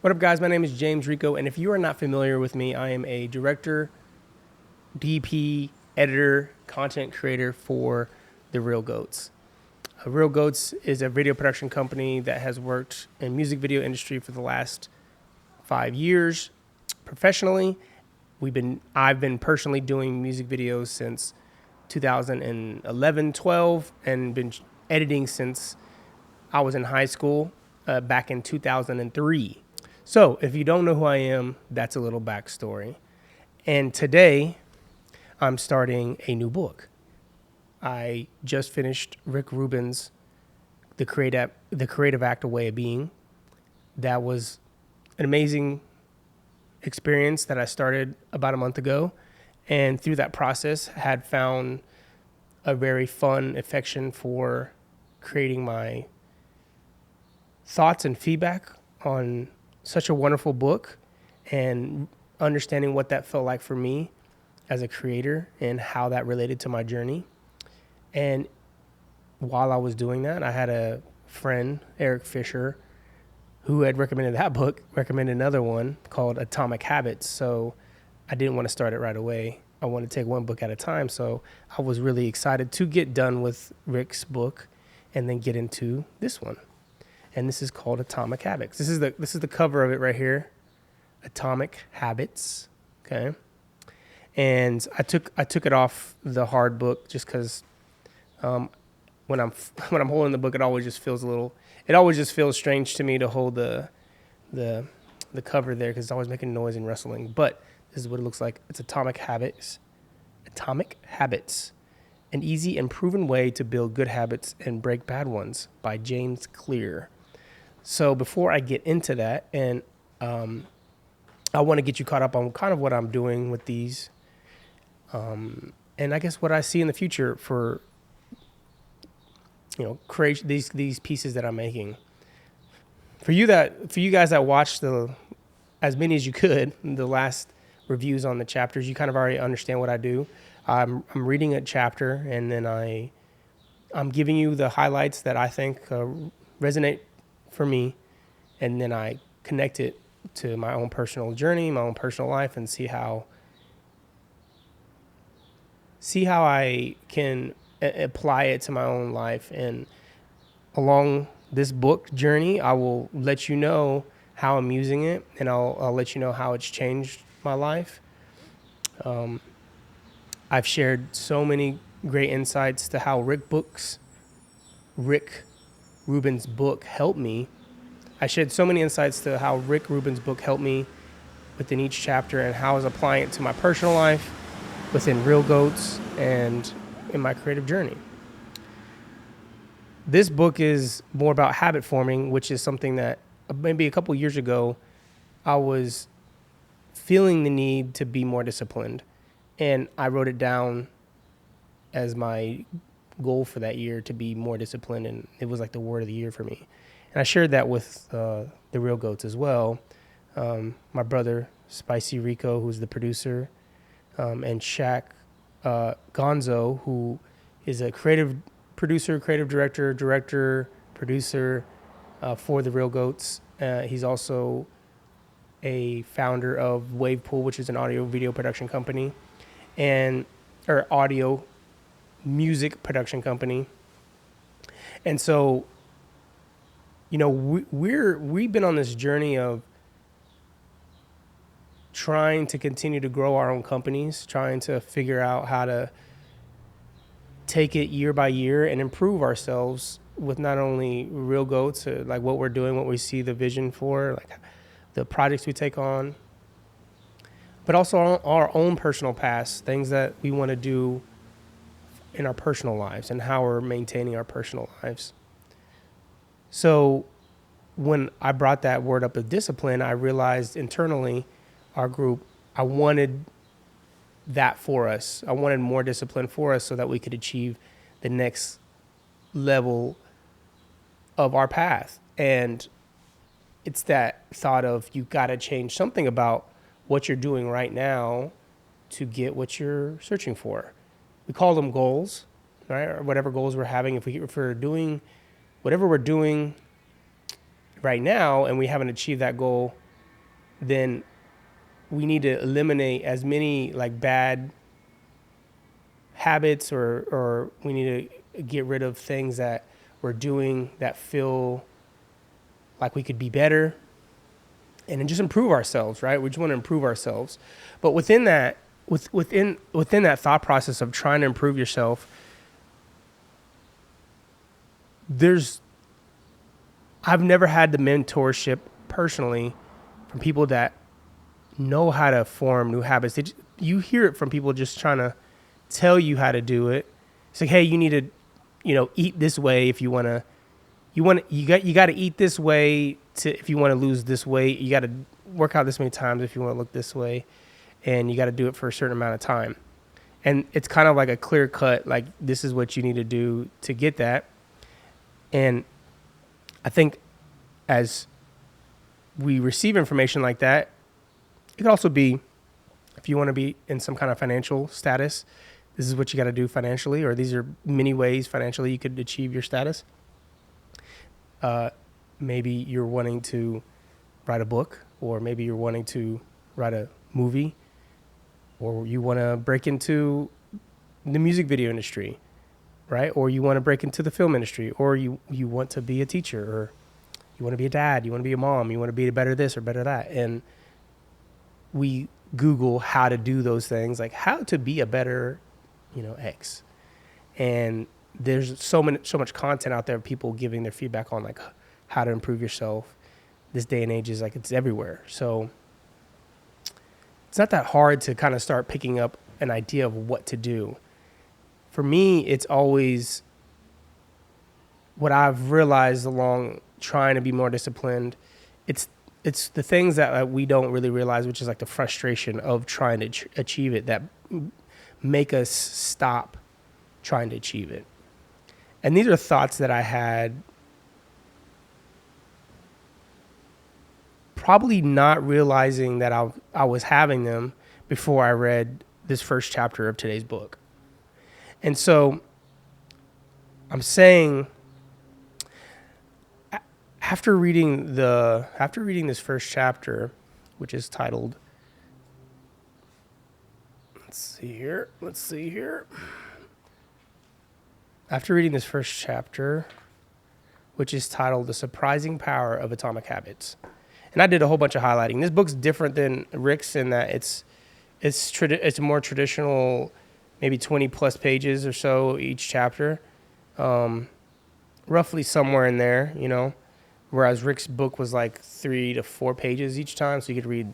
What up, guys? My name is James Rico, and if you are not familiar with me, I am a director, DP, editor, content creator for The Real Goats. Real Goats is a video production company that has worked in music video industry for the last 5 years professionally. I've been personally doing music videos since 2011, 12, and been editing since I was in high school back in 2003. So if you don't know who I am, that's a little backstory. And today I'm starting a new book. I just finished Rick Rubin's The Creative Act, A Way of Being. That was an amazing experience that I started about a month ago. And through that process had found a very fun affection for creating my thoughts and feedback on such a wonderful book and understanding what that felt like for me as a creator and how that related to my journey. And while I was doing that, I had a friend, Eric Fisher, who had recommended that book, recommended another one called Atomic Habits. So I didn't want to start it right away. I wanted to take one book at a time. So I was really excited to get done with Rick's book and then get into this one. And this is called Atomic Habits. This is the cover of it right here, Atomic Habits. Okay, and I took it off the hard book just because when I'm holding the book, it always just feels strange to me to hold the cover there because it's always making noise and rustling. But this is what it looks like. It's Atomic Habits. Atomic Habits, an easy and proven way to build good habits and break bad ones by James Clear. So before I get into that, and I want to get you caught up on kind of what I'm doing with these, and I guess what I see in the future for, create these pieces that I'm making. For you guys that watched as many as you could, the last reviews on the chapters, you kind of already understand what I do. I'm reading a chapter, and then I'm giving you the highlights that I think resonate for me, and then I connect it to my own personal journey, my own personal life, and see how I can apply it to my own life. And along this book journey, I will let you know how I'm using it, and I'll let you know how it's changed my life. I've shared so many great insights to how Rick Rubin's book helped me. I shared so many insights to how Rick Rubin's book helped me within each chapter and how I was applying it to my personal life, within Real Goats, and in my creative journey. This book is more about habit forming, which is something that maybe a couple years ago I was feeling the need to be more disciplined. And I wrote it down as my goal for that year to be more disciplined, and it was like the word of the year for me. And I shared that with the Real Goats as well. My brother, Spicy Rico, who's the producer, and Shaq Gonzo, who is a creative producer, creative director, producer for the Real Goats. He's also a founder of Wavepool, which is an audio video production company, or audio music production company. And so, we've been on this journey of trying to continue to grow our own companies, trying to figure out how to take it year by year and improve ourselves with not only Real Goats, like what we're doing, what we see the vision for, like the projects we take on, but also our own personal paths, things that we want to do in our personal lives and how we're maintaining our personal lives. So when I brought that word up of discipline, I realized internally, our group, I wanted that for us. I wanted more discipline for us so that we could achieve the next level of our path. And it's that thought of you got to change something about what you're doing right now to get what you're searching for. We call them goals, right? Or whatever goals we're having. If we're doing whatever we're doing right now and we haven't achieved that goal then we need to eliminate as many like bad habits, or we need to get rid of things that we're doing that feel like we could be better, and then just improve ourselves, right? We just want to improve ourselves. But within that, within that thought process of trying to improve yourself, I've never had the mentorship personally from people that know how to form new habits. You hear it from people just trying to tell you how to do it. It's like, hey, you need to, eat this way if you want to. You got to eat this way if you want to lose this weight. You got to work out this many times if you want to look this way, and you got to do it for a certain amount of time. And it's kind of like a clear cut, like this is what you need to do to get that. And I think as we receive information like that, it could also be, if you want to be in some kind of financial status, this is what you got to do financially, or these are many ways financially you could achieve your status. Maybe you're wanting to write a book, or maybe you're wanting to write a movie, or you want to break into the music video industry, right? Or you want to break into the film industry, or you want to be a teacher, or you want to be a dad, you want to be a mom, you want to be better this or better that. And we Google how to do those things, like how to be a better, X. And there's so much content out there of people giving their feedback on like how to improve yourself. This day and age is like, it's everywhere. So it's not that hard to kind of start picking up an idea of what to do. For me, it's always what I've realized along trying to be more disciplined. It's the things that we don't really realize, which is like the frustration of trying to achieve it, that make us stop trying to achieve it. And these are thoughts that I had probably not realizing that I was having them before I read this first chapter of today's book. And so I'm saying, after reading this first chapter, which is titled, let's see here. After reading this first chapter, which is titled The Surprising Power of Atomic Habits. And I did a whole bunch of highlighting. This book's different than Rick's in that it's more traditional, maybe 20 plus pages or so each chapter. Roughly somewhere in there, whereas Rick's book was like 3 to 4 pages each time. So you could read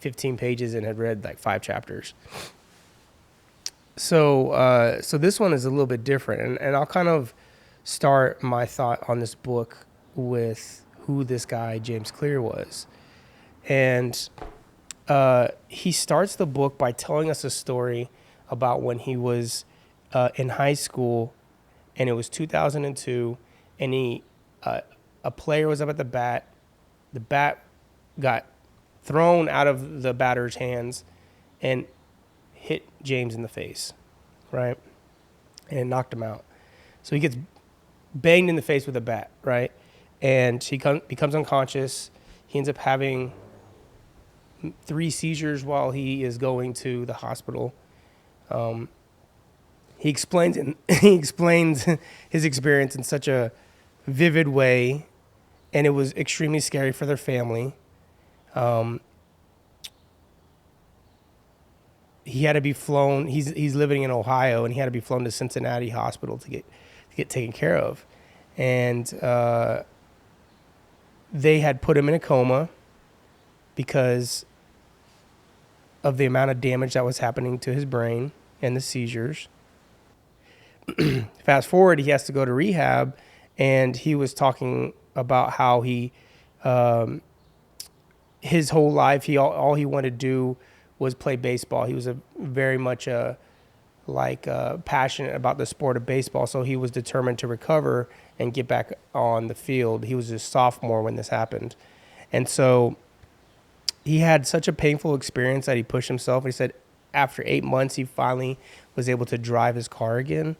15 pages and had read like 5 chapters. So this one is a little bit different, and I'll kind of start my thought on this book with who this guy James Clear was. And he starts the book by telling us a story about when he was in high school, and it was 2002, and a player was up at the bat. The bat got thrown out of the batter's hands and hit James in the face, right? And it knocked him out. So he gets banged in the face with a bat, right? And he becomes unconscious. He ends up having 3 seizures while he is going to the hospital. He explains his experience in such a vivid way, and it was extremely scary for their family. He had to be flown. He's living in Ohio, and he had to be flown to Cincinnati Hospital to get taken care of. And they had put him in a coma because of the amount of damage that was happening to his brain and the seizures. Fast forward, he has to go to rehab, and he was talking about how his whole life, all he wanted to do was play baseball. He was very much passionate about the sport of baseball, so he was determined to recover and get back on the field. He was a sophomore when this happened. And so he had such a painful experience that he pushed himself. He said after 8 months, he finally was able to drive his car again.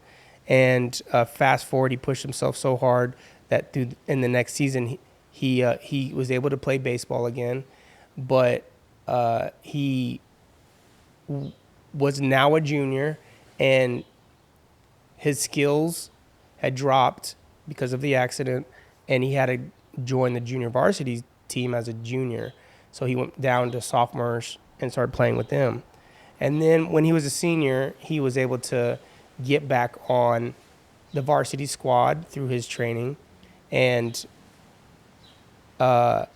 And fast forward, he pushed himself so hard that in the next season, he was able to play baseball again. but he was now a junior, and his skills had dropped because of the accident, and he had to join the junior varsity team as a junior. So he went down to sophomores and started playing with them. And then when he was a senior, he was able to get back on the varsity squad through his training. And the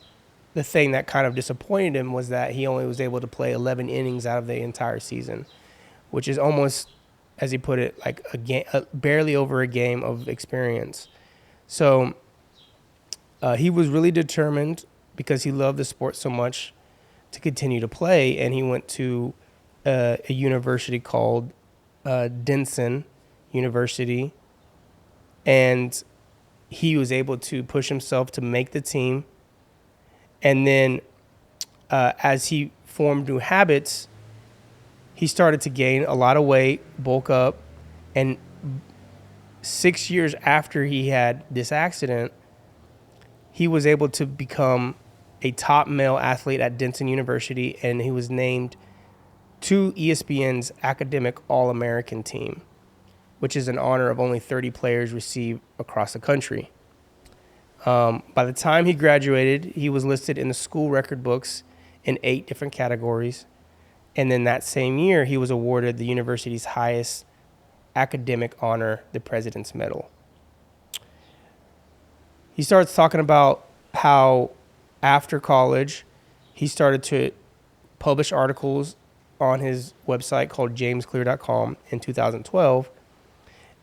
thing that kind of disappointed him was that he only was able to play 11 innings out of the entire season, which is almost, as he put it, like a game, barely over a game of experience. So he was really determined, because he loved the sport so much, to continue to play, and he went to a university called Denson University, and he was able to push himself to make the team. And then as he formed new habits, he started to gain a lot of weight, bulk up, and 6 years after he had this accident, he was able to become a top male athlete at Denson University, and he was named to ESPN's Academic All-American team, which is an honor of only 30 players receive across the country. By the time he graduated, he was listed in the school record books in 8 different categories. And then that same year, he was awarded the university's highest academic honor, the President's Medal. He starts talking about how after college, he started to publish articles on his website called jamesclear.com in 2012.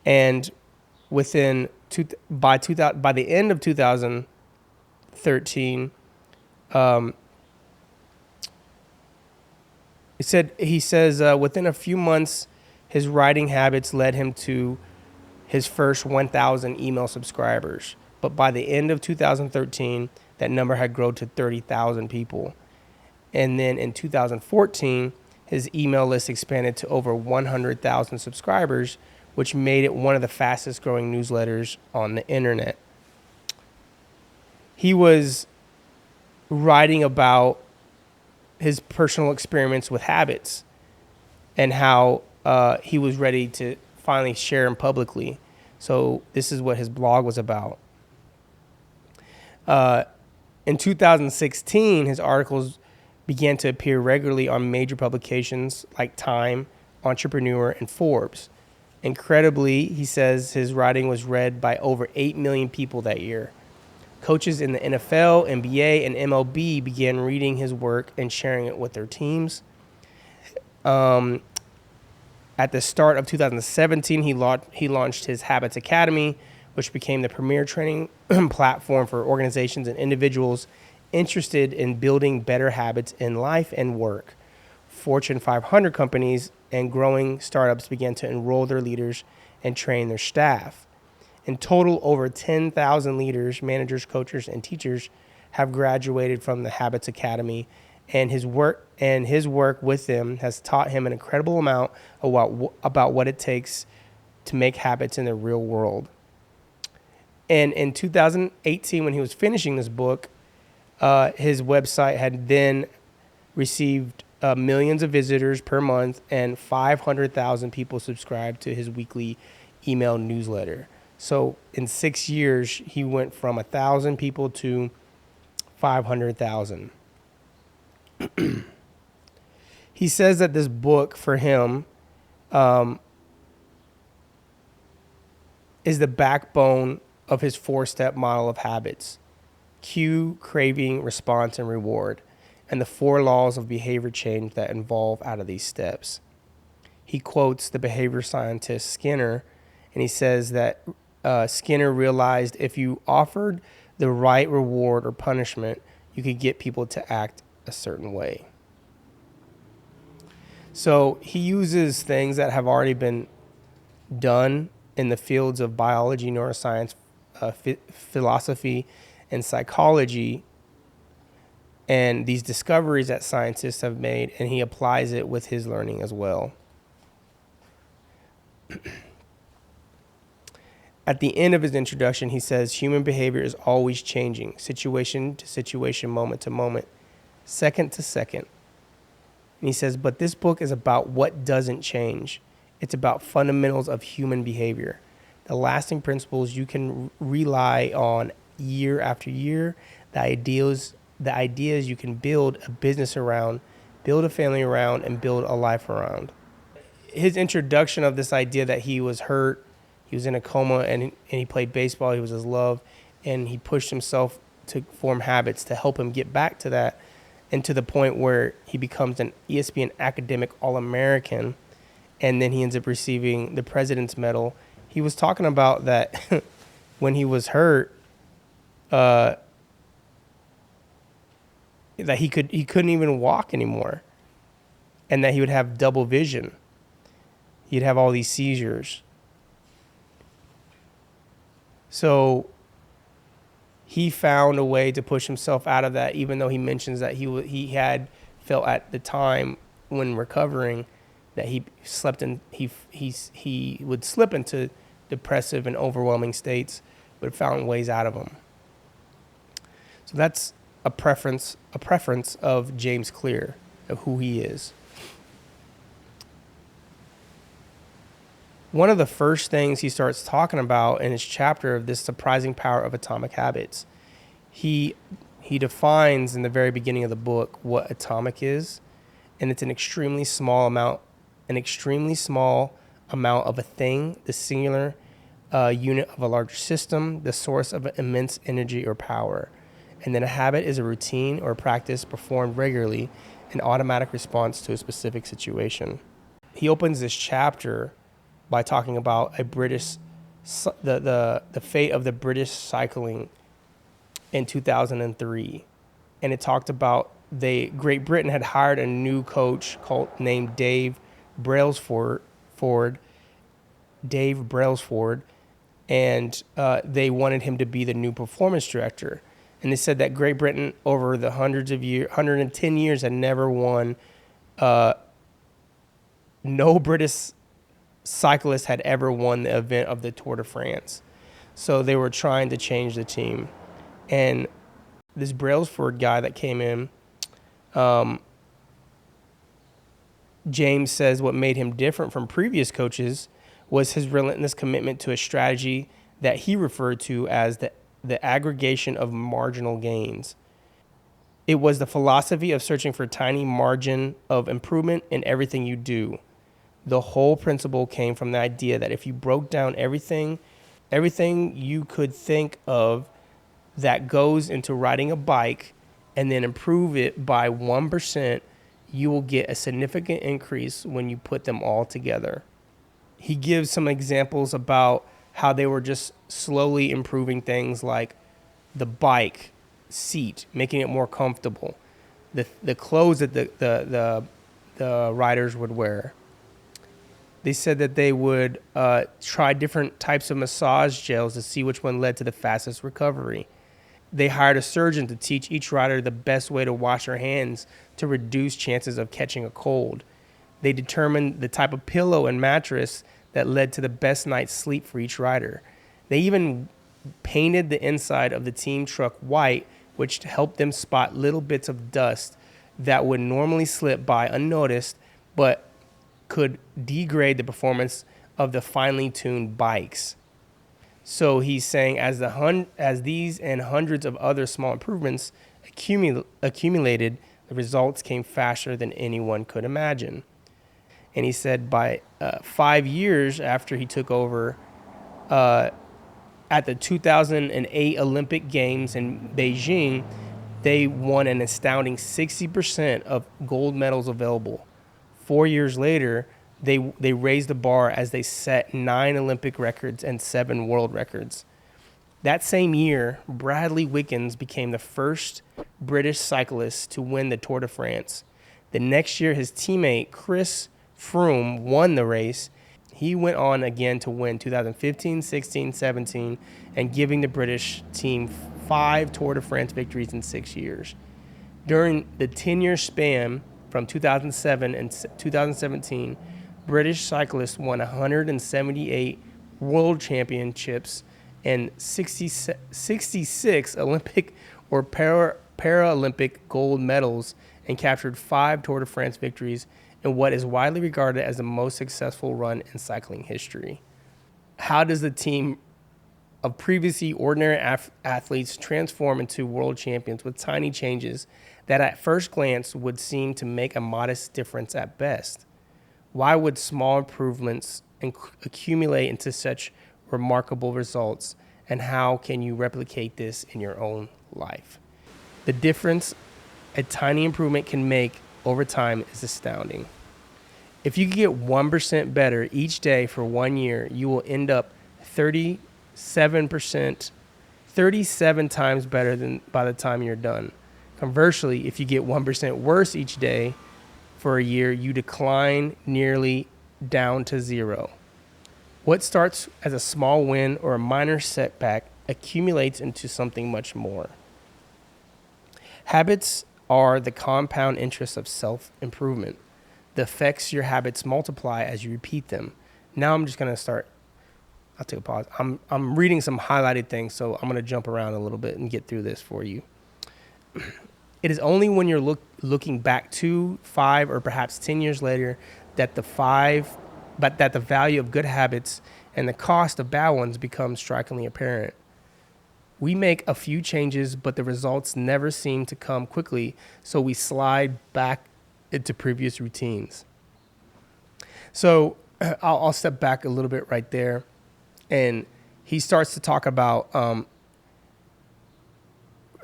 And by the end of 2013, he says within a few months, his writing habits led him to his first 1,000 email subscribers. But by the end of 2013, that number had grown to 30,000 people. And then in 2014, his email list expanded to over 100,000 subscribers, which made it one of the fastest growing newsletters on the internet. He was writing about his personal experiments with habits and how he was ready to finally share them publicly. So this is what his blog was about. In 2016, his articles began to appear regularly on major publications like Time, Entrepreneur, and Forbes. Incredibly, he says his writing was read by over 8 million people that year. Coaches in the NFL, NBA, and MLB began reading his work and sharing it with their teams. At the start of 2017, he launched his Habits Academy, which became the premier training platform for organizations and individuals interested in building better habits in life and work. Fortune 500 companies and growing startups began to enroll their leaders and train their staff. In total, over 10,000 leaders, managers, coaches, and teachers have graduated from the Habits Academy, and his work with them has taught him an incredible amount about what it takes to make habits in the real world. And in 2018, when he was finishing this book, his website had then received millions of visitors per month, and 500,000 people subscribed to his weekly email newsletter. So in 6 years, he went from 1,000 people to 500,000. He says that this book for him is the backbone of his 4-step model of habits: cue, craving, response, and reward, and the 4 laws of behavior change that evolve out of these steps. He quotes the behavior scientist Skinner, and he says that Skinner realized if you offered the right reward or punishment, you could get people to act a certain way. So he uses things that have already been done in the fields of biology, neuroscience, philosophy, and psychology, and these discoveries that scientists have made, and he applies it with his learning as well. At the end of his introduction, he says, human behavior is always changing, situation to situation, moment to moment. second to second. And he says, but this book is about what doesn't change. It's about fundamentals of human behavior, the lasting principles you can rely on year after year, the ideas you can build a business around, build a family around, and build a life around. His introduction of this idea that he was hurt, he was in a coma, and he played baseball, he was his love, and he pushed himself to form habits to help him get back to that, and to the point where he becomes an ESPN academic All-American, and then he ends up receiving the President's Medal. He was talking about that when he was hurt, that he couldn't even walk anymore, and that he would have double vision. He'd have all these seizures. So he found a way to push himself out of that, even though he mentions that he had felt at the time when recovering that he would slip into depressive and overwhelming states, but found ways out of them. So that's a preference of James Clear, of who he is. One of the first things he starts talking about in his chapter of this surprising power of atomic habits, he defines in the very beginning of the book what atomic is, and it's an extremely small amount of a thing, the singular unit of a larger system, the source of immense energy or power. And then a habit is a routine or practice performed regularly, an automatic response to a specific situation. He opens this chapter by talking about the fate of the British cycling in 2003. And it talked about Great Britain had hired a new coach named Dave Brailsford, and they wanted him to be the new performance director. And they said that Great Britain, over the 110 years, had never won. No British cyclist had ever won the event of the Tour de France. So they were trying to change the team. And this Brailsford guy that came in, James says what made him different from previous coaches was his relentless commitment to a strategy that he referred to as the aggregation of marginal gains. It was the philosophy of searching for tiny margin of improvement in everything you do. The whole principle came from the idea that if you broke down everything you could think of that goes into riding a bike and then improve it by 1%, you will get a significant increase when you put them all together. He gives some examples about how they were just slowly improving things like the bike seat, making it more comfortable, the clothes that the riders would wear. They said that they would try different types of massage gels to see which one led to the fastest recovery. They hired a surgeon to teach each rider the best way to wash their hands to reduce chances of catching a cold. They determined the type of pillow and mattress that led to the best night's sleep for each rider. They even painted the inside of the team truck white, which helped them spot little bits of dust that would normally slip by unnoticed, but could degrade the performance of the finely tuned bikes. So he's saying as these and hundreds of other small improvements accumulated, the results came faster than anyone could imagine. And he said by 5 years after he took over, at the 2008 Olympic Games in Beijing, they won an astounding 60% of gold medals available. 4 years later, they raised the bar as they set 9 Olympic records and 7 world records. That same year, Bradley Wiggins became the first British cyclist to win the Tour de France. The next year, his teammate Chris Froome won the race. He went on again to win 2015, 16, 17, and giving the British team 5 Tour de France victories in 6 years. During the 10-year span from 2007 and 2017, British cyclists won 178 world championships and 66 Olympic or Paralympic gold medals and captured 5 Tour de France victories in what is widely regarded as the most successful run in cycling history. How does the team of previously ordinary athletes transform into world champions with tiny changes that at first glance would seem to make a modest difference at best? Why would small improvements accumulate into such remarkable results, and how can you replicate this in your own life? The difference a tiny improvement can make over time is astounding. If you get 1% better each day for 1 year, you will end up 37 times better than by the time you're done. Conversely, if you get 1% worse each day for a year, you decline nearly down to 0. What starts as a small win or a minor setback accumulates into something much more. Habits are the compound interest of self-improvement. The effects your habits multiply as you repeat them. Now I'm just going to start. I'll take a pause. I'm reading some highlighted things, so I'm going to jump around a little bit and get through this for you. It is only when you're looking back 2, 5, or perhaps 10 years later that the value of good habits and the cost of bad ones becomes strikingly apparent. We make a few changes, but the results never seem to come quickly, so we slide back into previous routines. So I'll step back a little bit right there, and he starts to talk about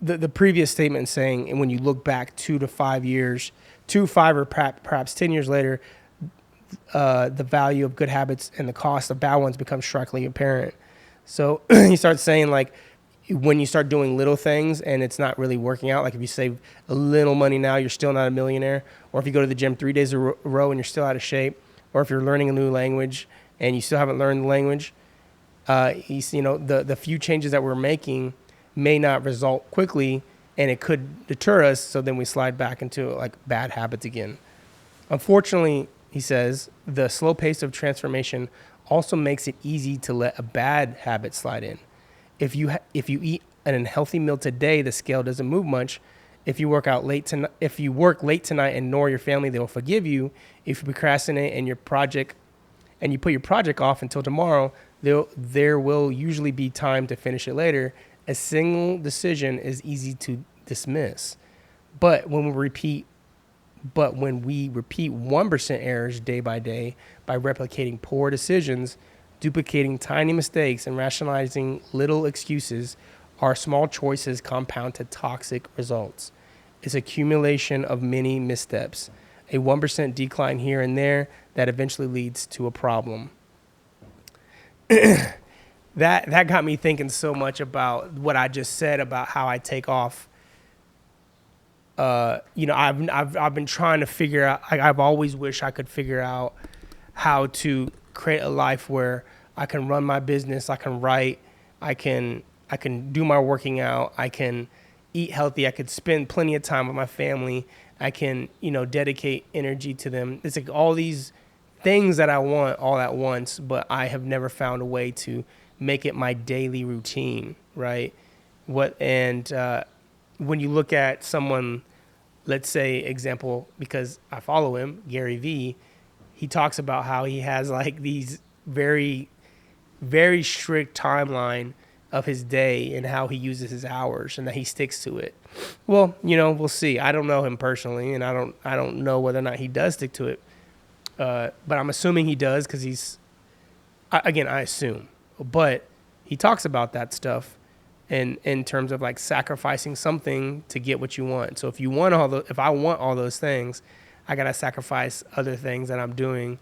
the previous statement saying, and when you look back 2 to 5 years, 2, 5, or perhaps 10 years later, the value of good habits and the cost of bad ones becomes strikingly apparent. So he starts saying, like, when you start doing little things and it's not really working out, like if you save a little money now, you're still not a millionaire, or if you go to the gym 3 days a row and you're still out of shape, or if you're learning a new language and you still haven't learned the language, the few changes that we're making may not result quickly, and it could deter us, so then we slide back into like bad habits again. Unfortunately, he says, the slow pace of transformation also makes it easy to let a bad habit slide in. If you eat an unhealthy meal today, the scale doesn't move much. If you work late tonight and ignore your family, they'll forgive you. If you procrastinate and you put your project off until tomorrow, there will usually be time to finish it later. A single decision is easy to dismiss, but when we repeat 1% errors day by day by replicating poor decisions, duplicating tiny mistakes, and rationalizing little excuses, our small choices compound to toxic results. It's accumulation of many missteps, a 1% decline here and there that eventually leads to a problem. That got me thinking so much about what I just said about how I take off. I've been trying to figure out. I've always wished I could figure out how to create a life where I can run my business, I can write, I can do my working out, I can eat healthy, I could spend plenty of time with my family, I can, dedicate energy to them. It's like all these things that I want all at once, but I have never found a way to make it my daily routine, right? When you look at someone, let's say example, because I follow him, Gary Vee, he talks about how he has like these very, very strict timeline of his day and how he uses his hours and that he sticks to it. Well, we'll see. I don't know him personally, and I don't know whether or not he does stick to it. But I'm assuming he does because I assume. But he talks about that stuff in terms of like sacrificing something to get what you want. So if I want all those things, I gotta sacrifice other things that I'm doing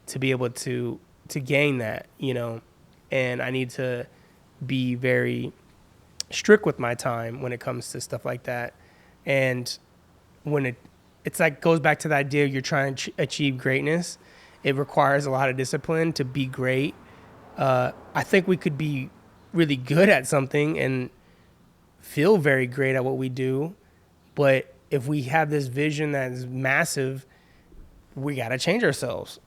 to be able to gain that, and I need to be very strict with my time when it comes to stuff like that. And when it's like goes back to the idea you're trying to achieve greatness, it requires a lot of discipline to be great. I think we could be really good at something and feel very great at what we do, but if we have this vision that is massive, we got to change ourselves.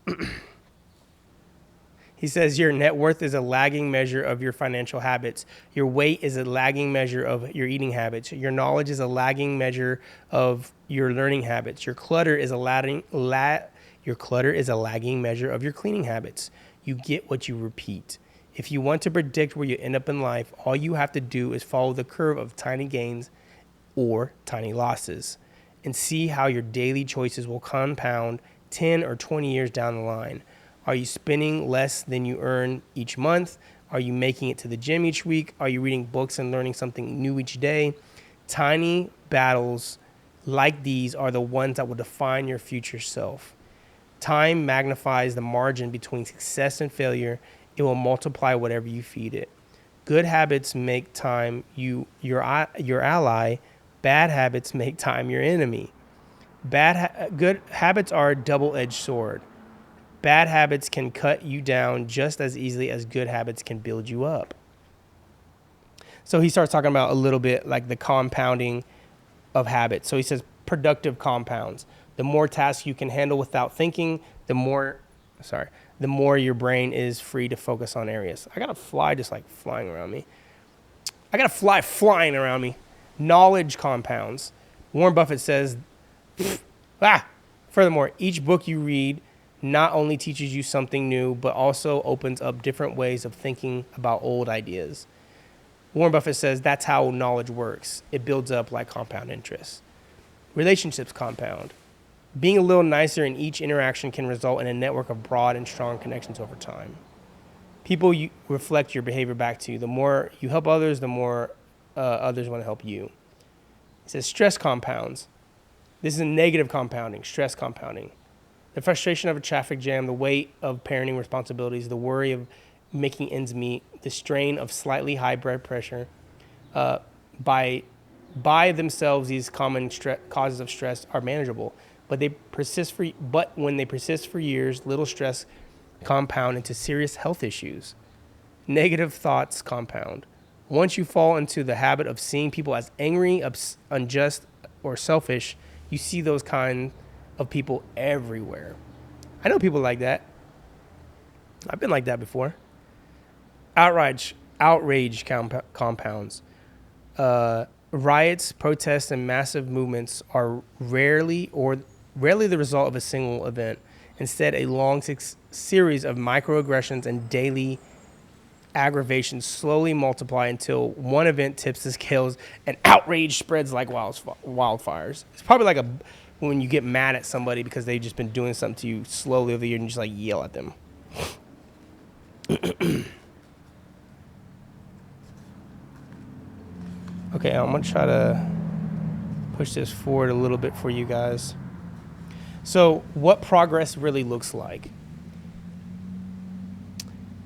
He says your net worth is a lagging measure of your financial habits. Your weight is a lagging measure of your eating habits. Your knowledge is a lagging measure of your learning habits. Your clutter is a lagging measure of your cleaning habits. You get what you repeat. If you want to predict where you end up in life, all you have to do is follow the curve of tiny gains or tiny losses and see how your daily choices will compound 10 or 20 years down the line. Are you spending less than you earn each month? Are you making it to the gym each week? Are you reading books and learning something new each day? Tiny battles like these are the ones that will define your future self. Time magnifies the margin between success and failure. It will multiply whatever you feed it. Good habits make time your ally. Bad habits make time your enemy. Good habits are a double-edged sword. Bad habits can cut you down just as easily as good habits can build you up. So he starts talking about a little bit like the compounding of habits. So he says productive compounds. The more tasks you can handle without thinking, the more your brain is free to focus on areas. I got a fly just like flying around me. Knowledge compounds. Warren Buffett says, furthermore, each book you read not only teaches you something new, but also opens up different ways of thinking about old ideas. Warren Buffett says that's how knowledge works. It builds up like compound interest. Relationships compound. Being a little nicer in each interaction can result in a network of broad and strong connections over time. People you reflect your behavior back to you. The more you help others, the more others want to help you. It says stress compounds. This is a negative compounding, stress compounding. The frustration of a traffic jam, the weight of parenting responsibilities, the worry of making ends meet, the strain of slightly high blood pressure. By themselves, these common causes of stress are manageable, but when they persist for years, little stress compound into serious health issues. Negative thoughts compound. Once you fall into the habit of seeing people as angry, unjust, or selfish, you see those kind of people everywhere. I know people like that. I've been like that before. Outrage compounds. Riots, protests, and massive movements are rarely the result of a single event. Instead, a long series of microaggressions and daily aggravations slowly multiply until one event tips the scales and outrage spreads like wildfires. It's probably like when you get mad at somebody because they've just been doing something to you slowly over the year and you just like yell at them. Okay, I'm going to try to push this forward a little bit for you guys. So what progress really looks like.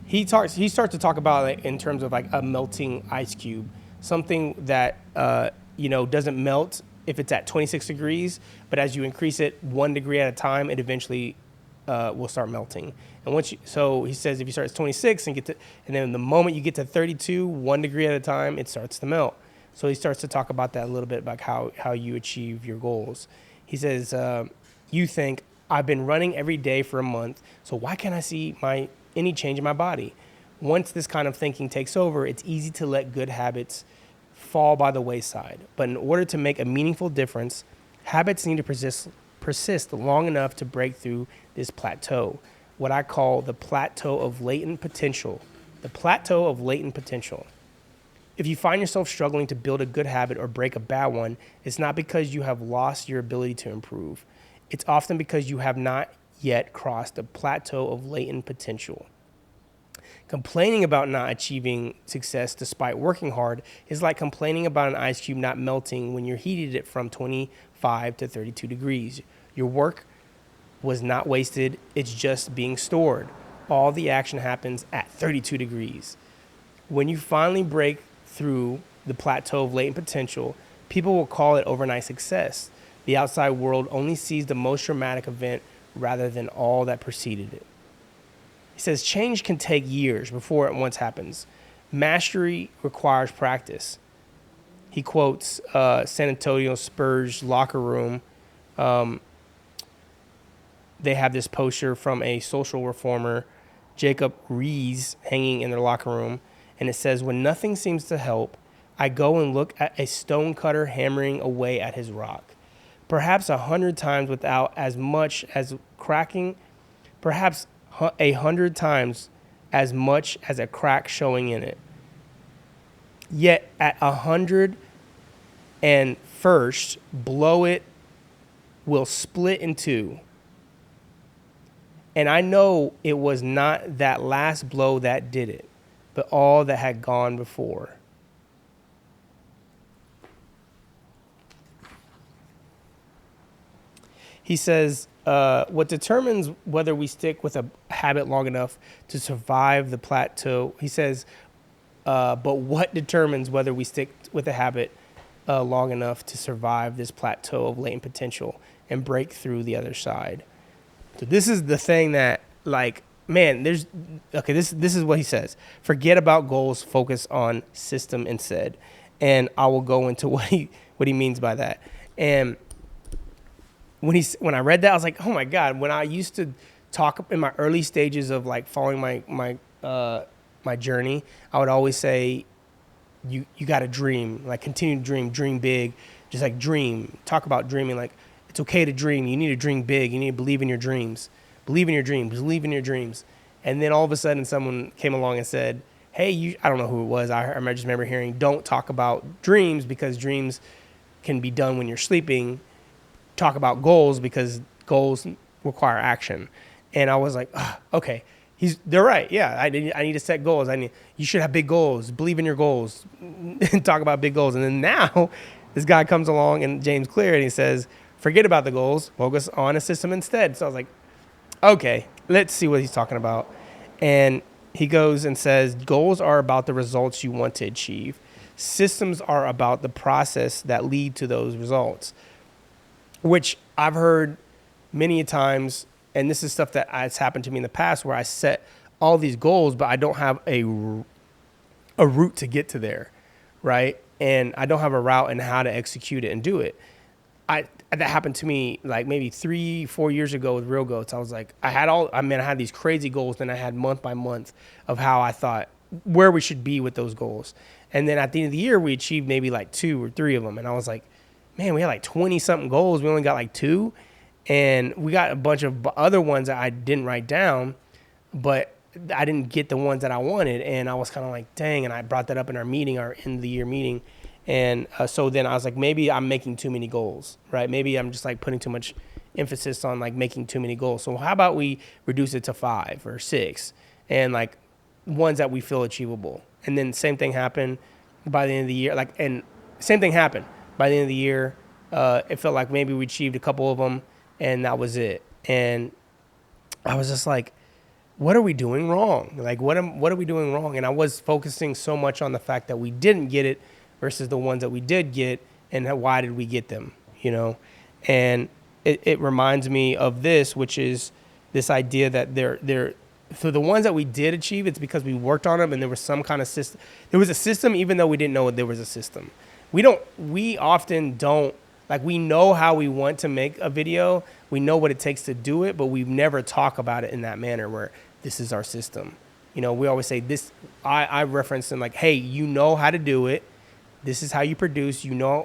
He starts to talk about it in terms of like a melting ice cube, something that doesn't melt if it's at 26 degrees, but as you increase it 1 degree at a time, it eventually will start melting. And so he says if you start at 26 and then the moment you get to 32, 1 degree at a time, it starts to melt. So he starts to talk about that a little bit, about how you achieve your goals. He says, you think, I've been running every day for a month, so why can't I see any change in my body? Once this kind of thinking takes over, it's easy to let good habits fall by the wayside. But in order to make a meaningful difference, habits need to persist long enough to break through this plateau, what I call the plateau of latent potential. The plateau of latent potential. If you find yourself struggling to build a good habit or break a bad one, it's not because you have lost your ability to improve. It's often because you have not yet crossed the plateau of latent potential. Complaining about not achieving success despite working hard is like complaining about an ice cube not melting when you heated it from 25 to 32 degrees. Your work was not wasted, it's just being stored. All the action happens at 32 degrees. When you finally break through the plateau of latent potential, people will call it overnight success. The outside world only sees the most dramatic event rather than all that preceded it. He says change can take years before it once happens. Mastery requires practice. He quotes San Antonio Spurs locker room. They have this poster from a social reformer, Jacob Rees hanging in their locker room. And it says, when nothing seems to help, I go and look at a stonecutter hammering away at his rock. Perhaps 100 times without as much as cracking, perhaps 100 times as much as a crack showing in it. Yet at 101st blow it will split in two. And I know it was not that last blow that did it, but all that had gone before. He says, what determines whether we stick with a habit long enough to survive the plateau, he says, but what determines whether we stick with a habit long enough to survive this plateau of latent potential and break through the other side? So this is the thing that, like, man, this is what he says. Forget about goals, focus on system instead. And I will go into what he means by that. And when I read that, I was like, oh my God, when I used to talk in my early stages of like following my journey, I would always say, you got to dream, like continue to dream big, just like dream, talk about dreaming. Like it's okay to dream. You need to dream big. You need to believe in your dreams, believe in your dreams. And then all of a sudden someone came along and said, hey, I don't know who it was. I just remember hearing, don't talk about dreams because dreams can be done when you're sleeping. Talk about goals because goals require action. And I was like, okay, they're right. Yeah, I need to set goals. You should have big goals. Believe in your goals. And talk about big goals. And then now this guy comes along and James Clear and he says, forget about the goals. Focus on a system instead. So I was like, okay, let's see what he's talking about. And he goes and says, goals are about the results you want to achieve. Systems are about the process that lead to those results, which I've heard many times. And this is stuff that has happened to me in the past where I set all these goals, but I don't have a route to get to there, right? And I don't have a route and how to execute it and do it. That happened to me like maybe 3-4 years ago with Real Goats. I was like, I had these crazy goals. Then I had month by month of how I thought where we should be with those goals. And then at the end of the year, we achieved maybe like 2 or 3 of them. And I was like, man, we had like 20 something goals. We only got like 2. And we got a bunch of other ones that I didn't write down, but I didn't get the ones that I wanted. And I was kind of like, dang. And I brought that up in our end of the year meeting. And so then I was like, maybe I'm making too many goals, right? Maybe I'm just like putting too much emphasis on like making too many goals. So how about we reduce it to 5 or 6 and like ones that we feel achievable? And then same thing happened by the end of the year. Same thing happened by the end of the year. It felt like maybe we achieved a couple of them and that was it. And I was just like, what are we doing wrong? Like, what are we doing wrong? And I was focusing so much on the fact that we didn't get it versus the ones that we did get, and why did we get them, you know? And it reminds me of this, which is this idea that for the ones that we did achieve, it's because we worked on them and there was some kind of system. There was a system even though we didn't know there was a system. We often don't, like we know how we want to make a video, we know what it takes to do it, but we never talk about it in that manner where this is our system. You know, we always say this, I reference them like, hey, you know how to do it. This is how you produce. You know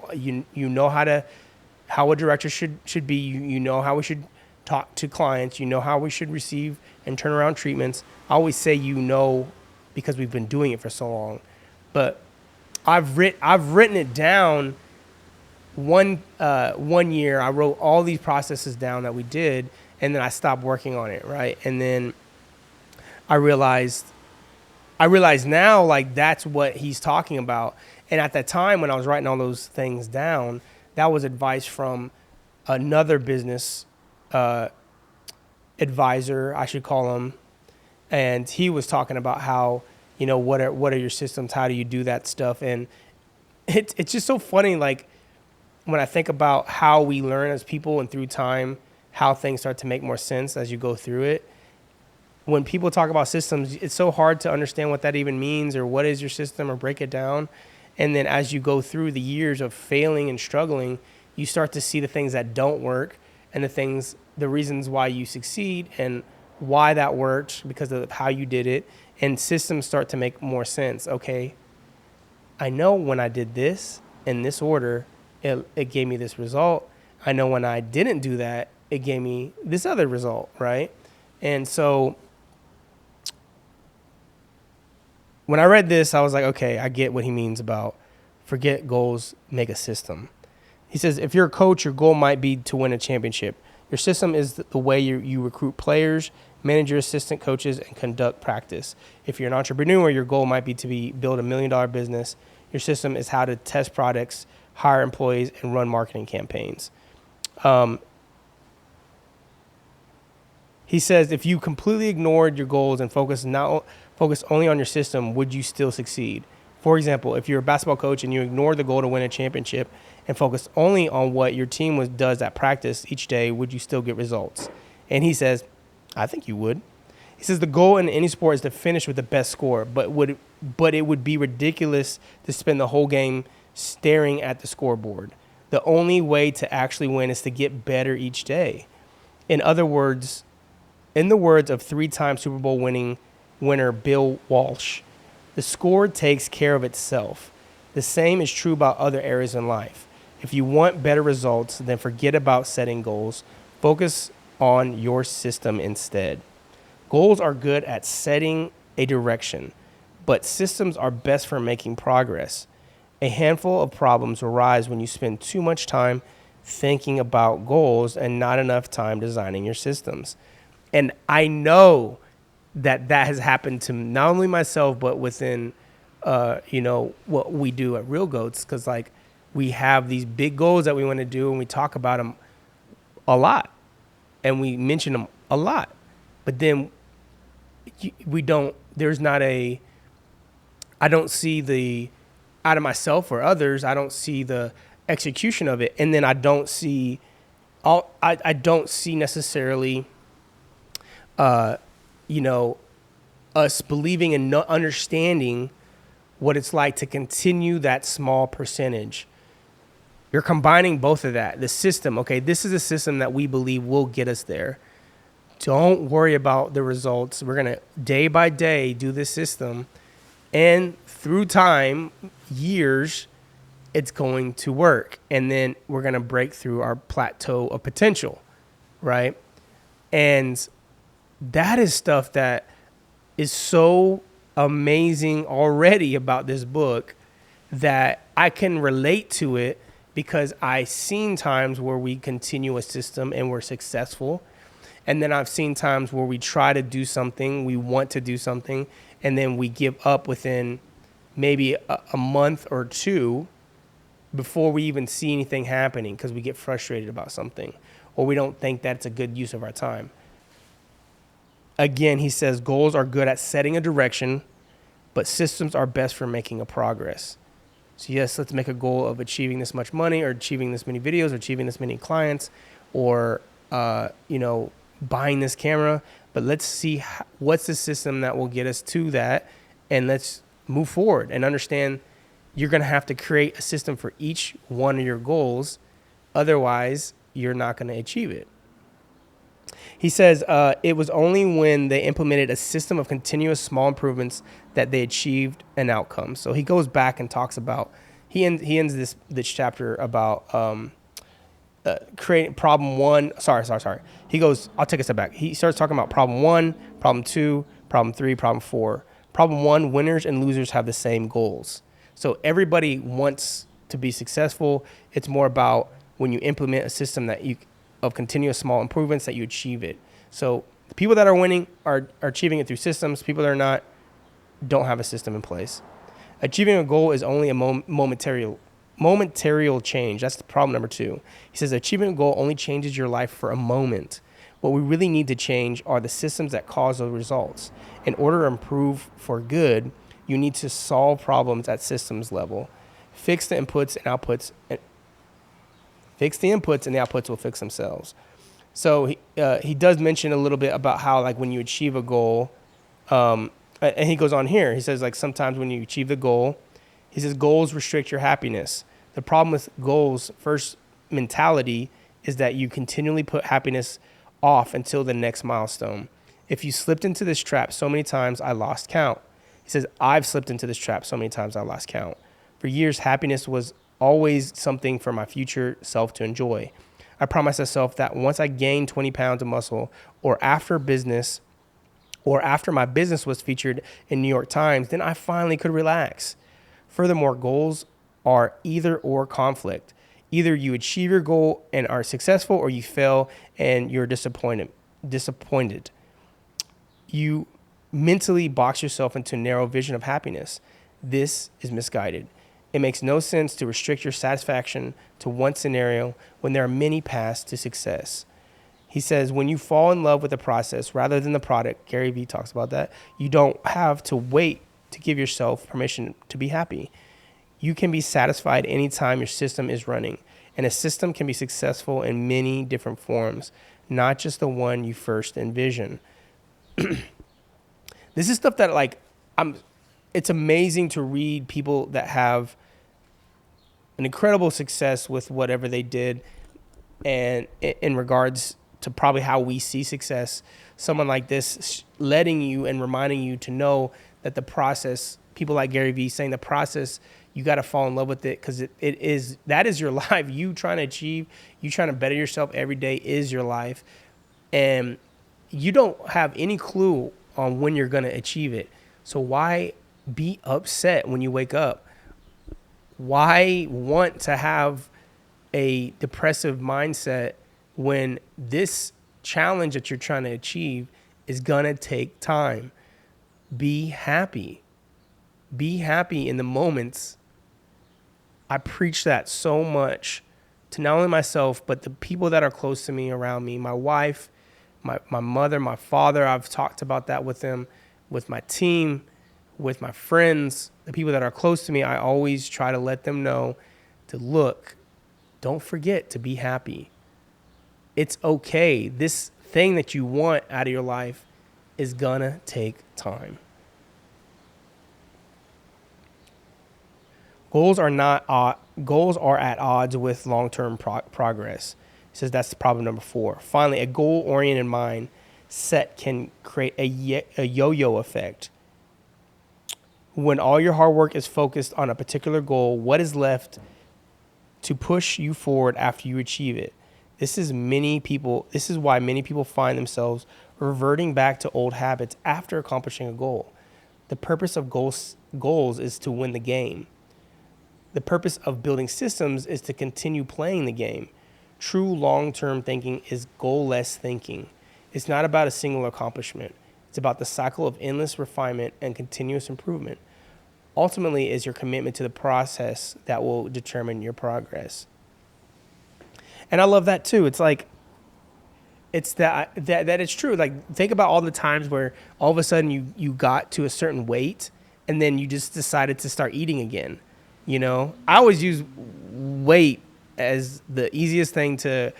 how a director should be. You know how we should talk to clients. You know how we should receive and turn around treatments. I always say because we've been doing it for so long. But I've written it down. One year I wrote all these processes down that we did, and then I stopped working on it, right? And then I realized now like that's what he's talking about. And at that time when I was writing all those things down, that was advice from another business advisor, I should call him. And he was talking about how, you know, what are your systems? How do you do that stuff? And it's just so funny, like when I think about how we learn as people and through time, how things start to make more sense as you go through it. When people talk about systems, it's so hard to understand what that even means or what is your system or break it down. And then as you go through the years of failing and struggling, you start to see the things that don't work and the reasons why you succeed and why that worked because of how you did it, and systems start to make more sense. Okay, I know when I did this in this order, it gave me this result. I know when I didn't do that, it gave me this other result, right? And so when I read this, I was like, okay, I get what he means about forget goals, make a system. He says, if you're a coach, your goal might be to win a championship. Your system is the way you recruit players, manage your assistant coaches, and conduct practice. If you're an entrepreneur, your goal might be to build $1 million business. Your system is how to test products, hire employees, and run marketing campaigns. He says, if you completely ignored your goals and focus only on your system, would you still succeed? For example, if you're a basketball coach and you ignore the goal to win a championship and focus only on what your team does at practice each day, would you still get results? And he says, I think you would. He says the goal in any sport is to finish with the best score, but it would be ridiculous to spend the whole game staring at the scoreboard. The only way to actually win is to get better each day. In the words of 3-time Super Bowl winner Bill Walsh, the score takes care of itself. The same is true about other areas in life. If you want better results, then forget about setting goals. Focus on your system instead. Goals are good at setting a direction, but systems are best for making progress. A handful of problems arise when you spend too much time thinking about goals and not enough time designing your systems. And I know that has happened to not only myself, but within, what we do at Real Goats. Cause like we have these big goals that we want to do and we talk about them a lot and we mention them a lot, but then I don't see out of myself or others, I don't see the execution of it. And then I don't see necessarily, us believing and not understanding what it's like to continue that small percentage. You're combining both of that. The system, okay, this is a system that we believe will get us there. Don't worry about the results. We're going to day by day do this system. And through time, years, it's going to work. And then we're going to break through our plateau of potential, right? And that is stuff that is so amazing already about this book that I can relate to it because I've seen times where we continue a system and we're successful. And then I've seen times where we try to do something, we want to do something, and then we give up within maybe a month or two before we even see anything happening because we get frustrated about something or we don't think that's a good use of our time. Again, he says goals are good at setting a direction, but systems are best for making a progress. So yes, let's make a goal of achieving this much money or achieving this many videos or achieving this many clients or, buying this camera. But let's see what's the system that will get us to that, and let's move forward and understand you're going to have to create a system for each one of your goals. Otherwise, you're not going to achieve it. He says it was only when they implemented a system of continuous small improvements that they achieved an outcome. So he goes back and talks about, he ends this chapter about creating problem one. Sorry. He goes, I'll take a step back. He starts talking about problem 1, problem 2, problem 3, problem 4. Problem 1, winners and losers have the same goals. So everybody wants to be successful. It's more about when you implement a system of continuous small improvements that you achieve it. So the people that are winning are achieving it through systems. People that are not don't have a system in place. Achieving a goal is only a momentary change. That's the problem number 2. He says achieving a goal only changes your life for a moment. What we really need to change are the systems that cause those results. In order to improve for good, you need to solve problems at systems level. Fix the inputs and outputs. Fix the inputs and the outputs will fix themselves. So he does mention a little bit about how like when you achieve a goal, and he goes on here. He says like sometimes when you achieve the goal, he says goals restrict your happiness. The problem with goals first mentality is that you continually put happiness off until the next milestone. If you slipped into this trap so many times, I lost count. He says, I've slipped into this trap so many times, I lost count. For years, happiness was always something for my future self to enjoy. I promised myself that once I gained 20 pounds of muscle, or after my business was featured in New York Times, then I finally could relax. Furthermore, goals are either or conflict. Either you achieve your goal and are successful, or you fail and you're disappointed. You mentally box yourself into a narrow vision of happiness. This is misguided. It makes no sense to restrict your satisfaction to one scenario when there are many paths to success. He says, when you fall in love with the process rather than the product, Gary Vee talks about that, you don't have to wait to give yourself permission to be happy. You can be satisfied anytime your system is running. And a system can be successful in many different forms, not just the one you first envision. This is stuff that it's amazing to read people that have an incredible success with whatever they did, and in regards to probably how we see success, someone like this letting you and reminding you to know that the process, people like Gary Vee saying the process, you got to fall in love with it, because that is your life. You trying to achieve, you trying to better yourself every day is your life. And you don't have any clue on when you're going to achieve it. So why be upset when you wake up? Why want to have a depressive mindset when this challenge that you're trying to achieve is going to take time? Be happy. Be happy in the moments. I preach that so much to not only myself, but the people that are close to me, around me, my wife, my mother, my father. I've talked about that with them, with my team, with my friends, the people that are close to me. I always try to let them know to look, don't forget to be happy. It's okay. This thing that you want out of your life is gonna take time. Goals are at odds with long-term progress. He says that's problem number 4. Finally, a goal-oriented mindset can create a yo-yo effect. When all your hard work is focused on a particular goal, what is left to push you forward after you achieve it? This is why many people find themselves reverting back to old habits after accomplishing a goal. The purpose of goals is to win the game. The purpose of building systems is to continue playing the game. True long-term thinking is goal-less thinking. It's not about a single accomplishment. It's about the cycle of endless refinement and continuous improvement. Ultimately, it's your commitment to the process that will determine your progress. And I love that too. It's like, it's that it's true. Like, think about all the times where all of a sudden you got to a certain weight and then you just decided to start eating again. You know, I always use weight as the easiest thing to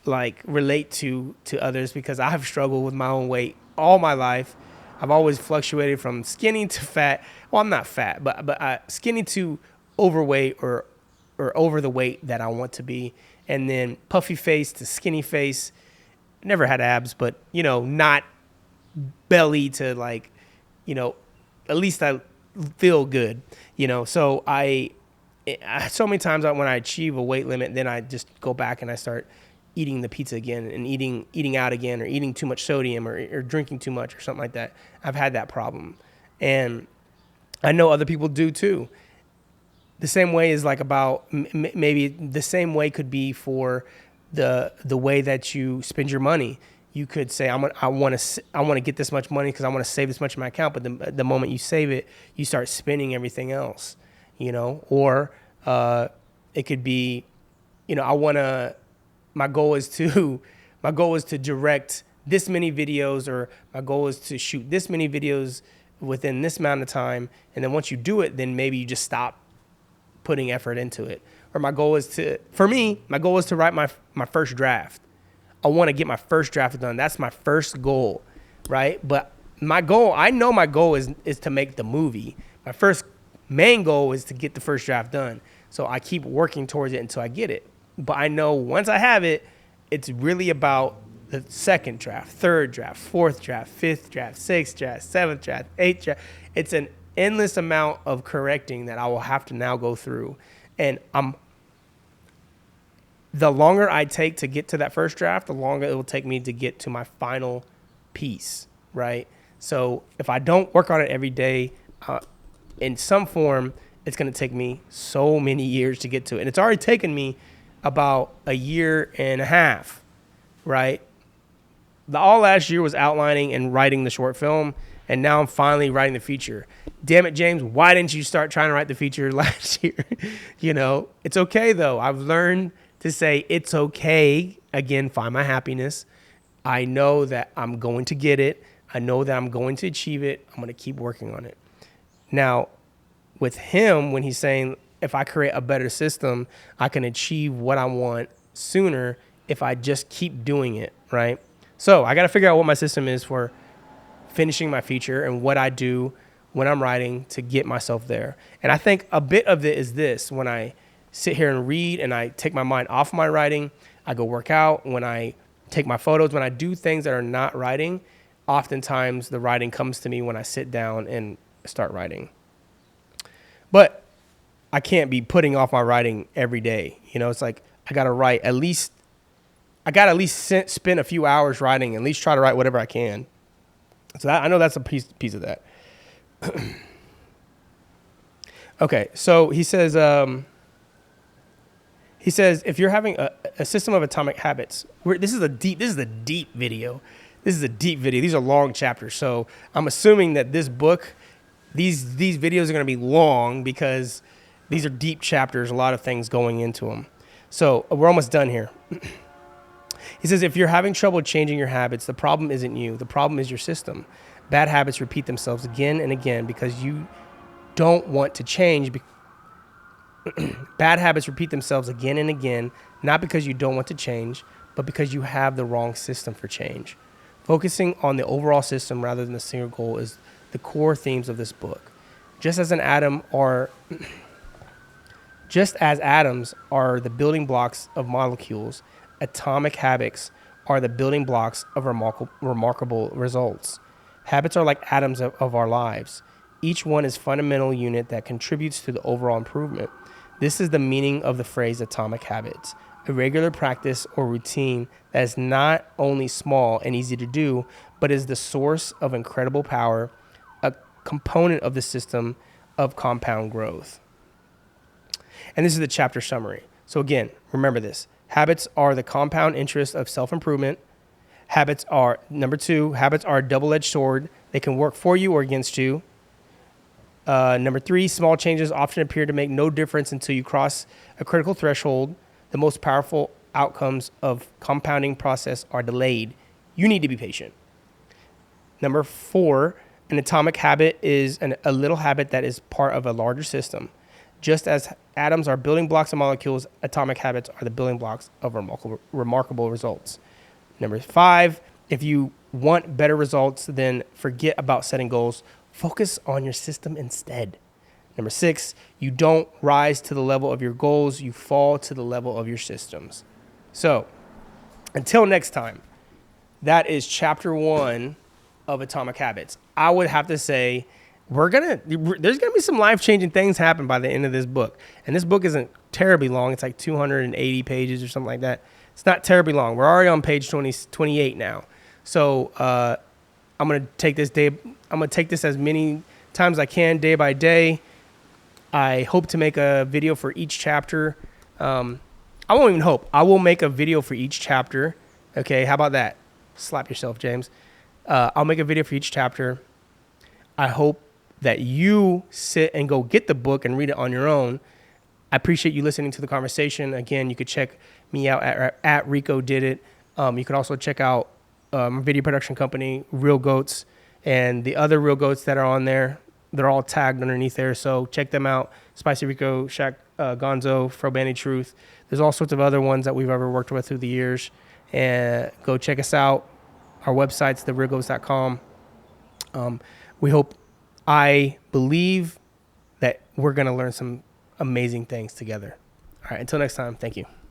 relate to others, because I have struggled with my own weight all my life. I've always fluctuated from skinny to fat. Well, I'm not fat, but skinny to overweight or over the weight that I want to be. And then puffy face to skinny face. Never had abs, but, not belly to at least I feel good, So I so many times when I achieve a weight limit, then I just go back and I start eating the pizza again and eating out again, or eating too much sodium or drinking too much or something like that. I've had that problem. And I know other people do too. The same way is about maybe the same way could be for the way that you spend your money. You could say, I want to get this much money because I want to save this much in my account. But the moment you save it, you start spending everything else, or it could be, my goal is to direct this many videos, or my goal is to shoot this many videos within this amount of time. And then once you do it, then maybe you just stop putting effort into it. Or my goal is to write my first draft. I want to get my first draft done. That's my first goal, right? But I know my goal is to make the movie. My first main goal is to get the first draft done. So I keep working towards it until I get it. But I know once I have it, it's really about the second draft, third draft, fourth draft, fifth draft, sixth draft, seventh draft, eighth draft. It's an endless amount of correcting that I will have to now go through. And the longer I take to get to that first draft, the longer it will take me to get to my final piece, right? So if I don't work on it every day in some form, it's going to take me so many years to get to it. And it's already taken me about a year and a half, right? All last year was outlining and writing the short film, and now I'm finally writing the feature. Damn it, James, why didn't you start trying to write the feature last year? It's okay, though. I've learned to say it's okay. Again, find my happiness. I know that I'm going to get it. I know that I'm going to achieve it. I'm going to keep working on it. Now, with him, when he's saying, if I create a better system, I can achieve what I want sooner if I just keep doing it, right? So I got to figure out what my system is for finishing my feature and what I do when I'm writing to get myself there. And I think a bit of it is this: when I sit here and read and I take my mind off my writing, I go work out. When I take my photos, when I do things that are not writing, oftentimes the writing comes to me when I sit down and start writing. But I can't be putting off my writing every day. It's like I got to write at least spend a few hours writing, at least try to write whatever I can. So I know that's a piece of that. Okay, so he says if you're having a system of atomic habits, this is a deep video. This is a deep video. These are long chapters. So I'm assuming that this book, these videos are going to be long because these are deep chapters, a lot of things going into them. So we're almost done here. He says, if you're having trouble changing your habits, the problem isn't you. The problem is your system. Bad habits repeat themselves again and again because you don't want to change. Bad habits repeat themselves again and again, not because you don't want to change, but because you have the wrong system for change. Focusing on the overall system rather than the single goal is the core themes of this book. Just as atoms are the building blocks of molecules, atomic habits are the building blocks of remarkable results. Habits are like atoms of our lives. Each one is a fundamental unit that contributes to the overall improvement. This is the meaning of the phrase atomic habits, a regular practice or routine that is not only small and easy to do, but is the source of incredible power, a component of the system of compound growth. And this is the chapter summary. So again, remember this. Habits are the compound interest of self-improvement. Number 2, habits are a double-edged sword. They can work for you or against you. Number 3, small changes often appear to make no difference until you cross a critical threshold. The most powerful outcomes of compounding process are delayed. You need to be patient. Number 4, an atomic habit is a little habit that is part of a larger system. Just as atoms are building blocks of molecules, atomic habits are the building blocks of remarkable results. Number 5, if you want better results, then forget about setting goals. Focus on your system instead. Number 6, you don't rise to the level of your goals, you fall to the level of your systems. So, until next time, that is chapter 1 of Atomic Habits. I would have to say there's gonna be some life-changing things happen by the end of this book. And this book isn't terribly long. It's like 280 pages or something like that. It's not terribly long. We're already on page 28 now. So I'm gonna take this as many times as I can, day by day. I hope to make a video for each chapter. I won't even hope. I will make a video for each chapter. Okay, how about that? Slap yourself, James. I'll make a video for each chapter. I hope that you sit and go get the book and read it on your own. I appreciate you listening to the conversation. Again, you could check me out at Rico Did It. You could also check out my video production company, Real Goats, and the other Real Goats that are on there. They're all tagged underneath there, so check them out. Spicy Rico, Shaq, Gonzo, Frobani Truth. There's all sorts of other ones that we've ever worked with through the years. And go check us out. Our website's therealgoats.com. I believe that we're going to learn some amazing things together. All right, until next time, thank you.